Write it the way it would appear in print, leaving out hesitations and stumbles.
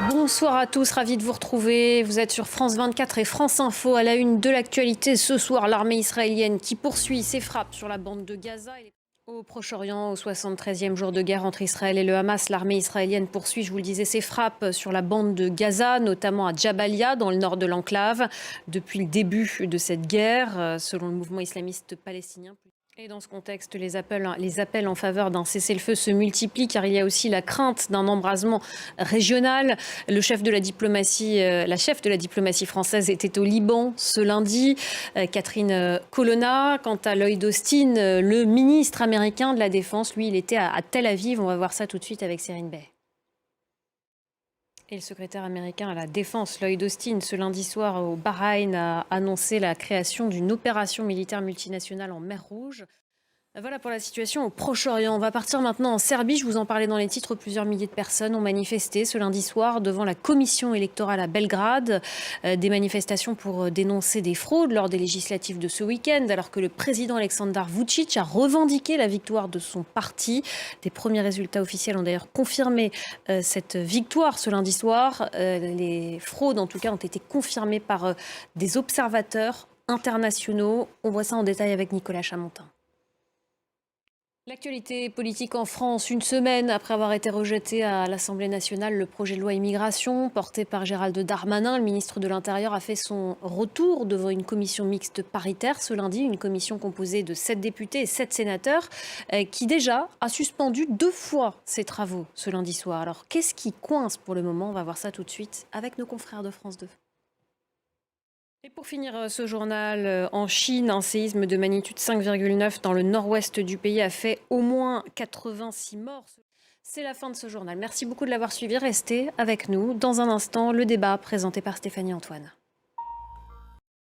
Bonsoir à tous, ravi de vous retrouver. Vous êtes sur France 24 et France Info à la une de l'actualité. Ce soir, l'armée israélienne qui poursuit ses frappes sur la bande de Gaza. Au Proche-Orient, au 73e jour de guerre entre Israël et le Hamas, l'armée israélienne poursuit, je vous le disais, ses frappes sur la bande de Gaza, notamment à Jabalia, dans le nord de l'enclave, depuis le début de cette guerre, selon le mouvement islamiste palestinien. Et dans ce contexte, les appels en faveur d'un cessez-le-feu se multiplient car il y a aussi la crainte d'un embrasement régional. La chef de la diplomatie française était au Liban ce lundi, Catherine Colonna. Quant à Lloyd Austin, le ministre américain de la Défense, lui, il était à Tel Aviv. On va voir ça tout de suite avec Serine Bey. Et le secrétaire américain à la Défense, Lloyd Austin, ce lundi soir au Bahreïn, a annoncé la création d'une opération militaire multinationale en mer Rouge. Voilà pour la situation au Proche-Orient. On va partir maintenant en Serbie. Je vous en parlais dans les titres. Plusieurs milliers de personnes ont manifesté ce lundi soir devant la commission électorale à Belgrade. Des manifestations pour dénoncer des fraudes lors des législatives de ce week-end, alors que le président Aleksandar Vučić a revendiqué la victoire de son parti. Des premiers résultats officiels ont d'ailleurs confirmé cette victoire ce lundi soir. Les fraudes, en tout cas, ont été confirmées par des observateurs internationaux. On voit ça en détail avec Nicolas Chamontin. L'actualité politique en France, une semaine après avoir été rejeté à l'Assemblée nationale le projet de loi immigration porté par Gérald Darmanin, le ministre de l'Intérieur a fait son retour devant une commission mixte paritaire ce lundi, une commission composée de 7 députés et 7 sénateurs qui déjà a suspendu 2 fois ses travaux ce lundi soir. Alors qu'est-ce qui coince pour le moment? On va voir ça tout de suite avec nos confrères de France 2. Et pour finir ce journal, en Chine, un séisme de magnitude 5,9 dans le nord-ouest du pays a fait au moins 86 morts. C'est la fin de ce journal. Merci beaucoup de l'avoir suivi. Restez avec nous. Dans un instant, le débat présenté par Stéphanie Antoine.